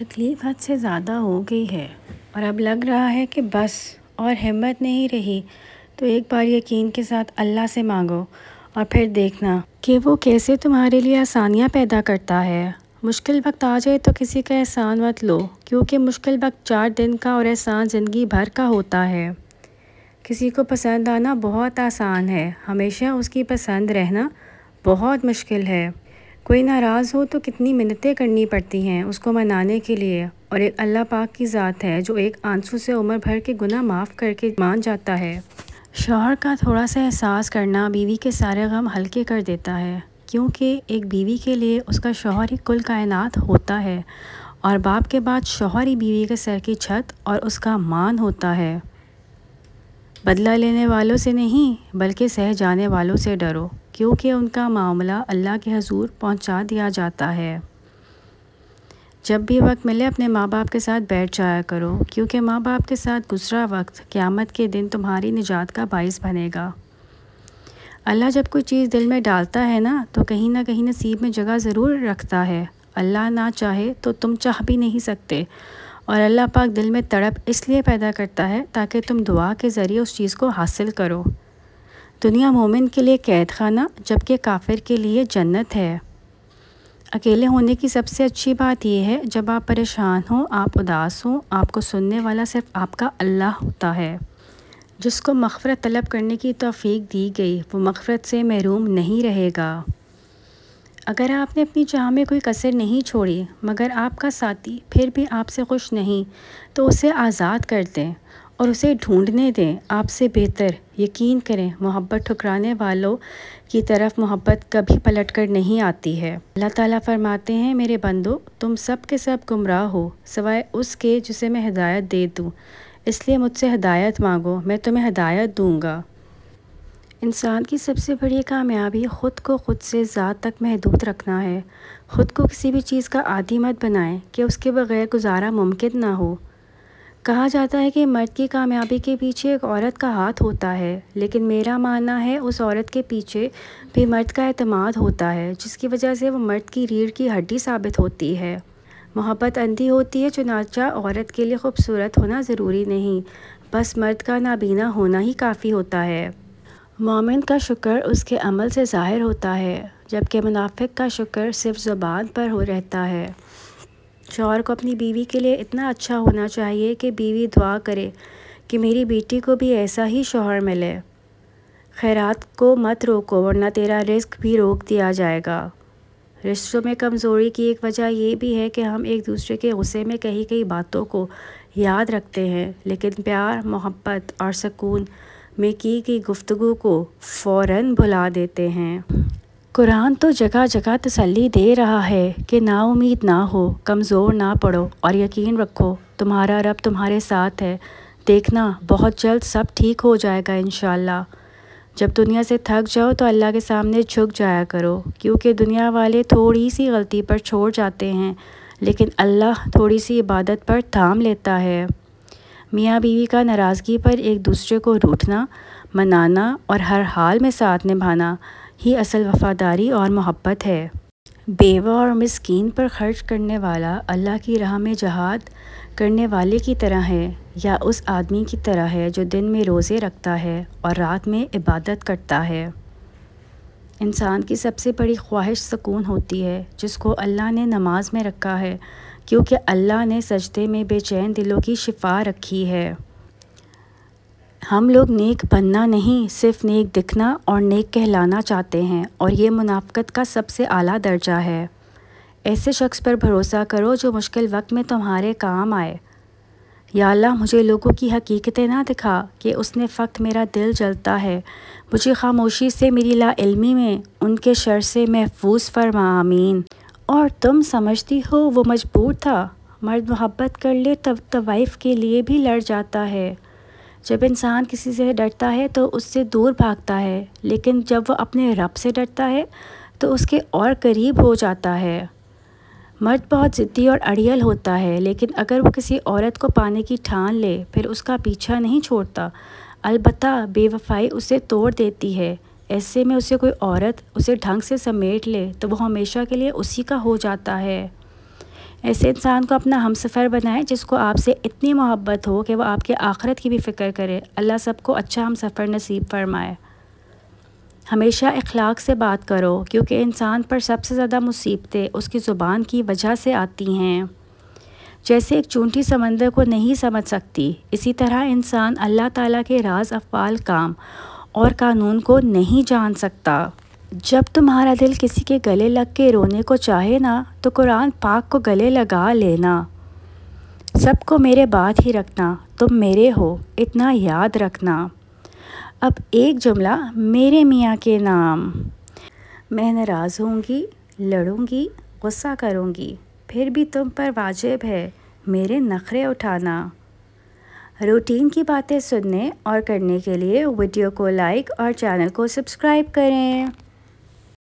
تکلیف حد سے زیادہ ہو گئی ہے اور اب لگ رہا ہے کہ بس اور ہمت نہیں رہی، تو ایک بار یقین کے ساتھ اللہ سے مانگو اور پھر دیکھنا کہ وہ کیسے تمہارے لیے آسانیاں پیدا کرتا ہے۔ مشکل وقت آ جائے تو کسی کا احسان مت لو، کیونکہ مشکل وقت 4 دن کا اور احسان زندگی بھر کا ہوتا ہے۔ کسی کو پسند آنا بہت آسان ہے، ہمیشہ اس کی پسند رہنا بہت مشکل ہے۔ کوئی ناراض ہو تو کتنی منتیں کرنی پڑتی ہیں اس کو منانے کے لیے، اور ایک اللہ پاک کی ذات ہے جو ایک آنسو سے عمر بھر کے گناہ معاف کر کے مان جاتا ہے۔ شوہر کا تھوڑا سا احساس کرنا بیوی کے سارے غم ہلکے کر دیتا ہے، کیونکہ ایک بیوی کے لیے اس کا شوہر ہی کل کائنات ہوتا ہے، اور باپ کے بعد شوہر ہی بیوی کے سر کی چھت اور اس کا مان ہوتا ہے۔ بدلہ لینے والوں سے نہیں بلکہ سہ جانے والوں سے ڈرو، کیونکہ ان کا معاملہ اللہ کے حضور پہنچا دیا جاتا ہے۔ جب بھی وقت ملے اپنے ماں باپ کے ساتھ بیٹھ جایا کرو، کیونکہ ماں باپ کے ساتھ گزرا وقت قیامت کے دن تمہاری نجات کا باعث بنے گا۔ اللہ جب کوئی چیز دل میں ڈالتا ہے نا تو کہیں نہ کہیں نصیب میں جگہ ضرور رکھتا ہے۔ اللہ نہ چاہے تو تم چاہ بھی نہیں سکتے، اور اللہ پاک دل میں تڑپ اس لیے پیدا کرتا ہے تاکہ تم دعا کے ذریعے اس چیز کو حاصل کرو۔ دنیا مومن کے لیے قید خانہ جبکہ کافر کے لیے جنت ہے۔ اکیلے ہونے کی سب سے اچھی بات یہ ہے جب آپ پریشان ہوں، آپ اداس ہوں، آپ کو سننے والا صرف آپ کا اللہ ہوتا ہے۔ جس کو مغفرت طلب کرنے کی توفیق دی گئی وہ مغفرت سے محروم نہیں رہے گا۔ اگر آپ نے اپنی چاہ میں کوئی کسر نہیں چھوڑی مگر آپ کا ساتھی پھر بھی آپ سے خوش نہیں تو اسے آزاد کر دیں اور اسے ڈھونڈنے دیں آپ سے بہتر۔ یقین کریں محبت ٹھکرانے والوں کی طرف محبت کبھی پلٹ کر نہیں آتی ہے۔ اللہ تعالیٰ فرماتے ہیں میرے بندو تم سب کے سب گمراہ ہو سوائے اس کے جسے میں ہدایت دے دوں، اس لیے مجھ سے ہدایت مانگو میں تمہیں ہدایت دوں گا۔ انسان کی سب سے بڑی کامیابی خود کو خود سے ذات تک محدود رکھنا ہے۔ خود کو کسی بھی چیز کا عادی مت بنائیں کہ اس کے بغیر گزارا ممکن نہ ہو۔ کہا جاتا ہے کہ مرد کی کامیابی کے پیچھے ایک عورت کا ہاتھ ہوتا ہے، لیکن میرا ماننا ہے اس عورت کے پیچھے بھی مرد کا اعتماد ہوتا ہے، جس کی وجہ سے وہ مرد کی ریڑھ کی ہڈی ثابت ہوتی ہے۔ محبت اندھی ہوتی ہے، چنانچہ عورت کے لیے خوبصورت ہونا ضروری نہیں، بس مرد کا نابینا ہونا ہی کافی ہوتا ہے۔ مومن کا شکر اس کے عمل سے ظاہر ہوتا ہے، جبکہ منافق کا شکر صرف زبان پر رہتا ہے۔ شوہر کو اپنی بیوی کے لیے اتنا اچھا ہونا چاہیے کہ بیوی دعا کرے کہ میری بیٹی کو بھی ایسا ہی شوہر ملے۔ خیرات کو مت روکو ورنہ تیرا رزق بھی روک دیا جائے گا۔ رشتوں میں کمزوری کی ایک وجہ یہ بھی ہے کہ ہم ایک دوسرے کے غصے میں کئی باتوں کو یاد رکھتے ہیں، لیکن پیار، محبت اور سکون میں کی گئی گفتگو کو فوراً بھلا دیتے ہیں۔ قرآن تو جگہ جگہ تسلی دے رہا ہے کہ نا امید نہ ہو، کمزور نہ پڑو اور یقین رکھو تمہارا رب تمہارے ساتھ ہے، دیکھنا بہت جلد سب ٹھیک ہو جائے گا انشاءاللہ۔ جب دنیا سے تھک جاؤ تو اللہ کے سامنے جھک جایا کرو، کیونکہ دنیا والے تھوڑی سی غلطی پر چھوڑ جاتے ہیں لیکن اللہ تھوڑی سی عبادت پر تھام لیتا ہے۔ میاں بیوی کا ناراضگی پر ایک دوسرے کو روٹھنا، منانا اور ہر حال میں ساتھ نبھانا ہی اصل وفاداری اور محبت ہے۔ بیوہ اور مسکین پر خرچ کرنے والا اللہ کی راہ میں جہاد کرنے والے کی طرح ہے، یا اس آدمی کی طرح ہے جو دن میں روزے رکھتا ہے اور رات میں عبادت کرتا ہے۔ انسان کی سب سے بڑی خواہش سکون ہوتی ہے، جس کو اللہ نے نماز میں رکھا ہے، کیونکہ اللہ نے سجدے میں بے چین دلوں کی شفا رکھی ہے۔ ہم لوگ نیک بننا نہیں صرف نیک دکھنا اور نیک کہلانا چاہتے ہیں، اور یہ منافقت کا سب سے اعلیٰ درجہ ہے۔ ایسے شخص پر بھروسہ کرو جو مشکل وقت میں تمہارے کام آئے۔ یا اللہ مجھے لوگوں کی حقیقتیں نہ دکھا کہ اس نے فقط میرا دل جلتا ہے، مجھے خاموشی سے میری لا علمی میں ان کے شر سے محفوظ فرما، آمین۔ اور تم سمجھتی ہو وہ مجبور تھا؟ مرد محبت کر لے تب طوائف کے لیے بھی لڑ جاتا ہے۔ جب انسان کسی سے ڈرتا ہے تو اس سے دور بھاگتا ہے، لیکن جب وہ اپنے رب سے ڈرتا ہے تو اس کے اور قریب ہو جاتا ہے۔ مرد بہت ضدی اور اڑیل ہوتا ہے، لیکن اگر وہ کسی عورت کو پانے کی ٹھان لے پھر اس کا پیچھا نہیں چھوڑتا، البتہ بے وفائی اسے توڑ دیتی ہے۔ ایسے میں اسے کوئی عورت اسے ڈھنگ سے سمیٹ لے تو وہ ہمیشہ کے لیے اسی کا ہو جاتا ہے۔ ایسے انسان کو اپنا ہمسفر بنائیں جس کو آپ سے اتنی محبت ہو کہ وہ آپ کے آخرت کی بھی فکر کرے۔ اللہ سب کو اچھا ہمسفر نصیب فرمائے۔ ہمیشہ اخلاق سے بات کرو، کیونکہ انسان پر سب سے زیادہ مصیبتیں اس کی زبان کی وجہ سے آتی ہیں۔ جیسے ایک چونٹی سمندر کو نہیں سمجھ سکتی، اسی طرح انسان اللہ تعالیٰ کے راز افعال، کام اور قانون کو نہیں جان سکتا۔ جب تمہارا دل کسی کے گلے لگ کے رونے کو چاہے نا، تو قرآن پاک کو گلے لگا لینا۔ سب کو میرے بات ہی رکھنا، تم میرے ہو اتنا یاد رکھنا۔ اب ایک جملہ میرے میاں کے نام۔ میں ناراض ہوں گی، لڑوں گی، غصہ کروں گی، پھر بھی تم پر واجب ہے میرے نخرے اٹھانا۔ روٹین کی باتیں سننے اور کرنے کے لیے ویڈیو کو لائک اور چینل کو سبسکرائب کریں۔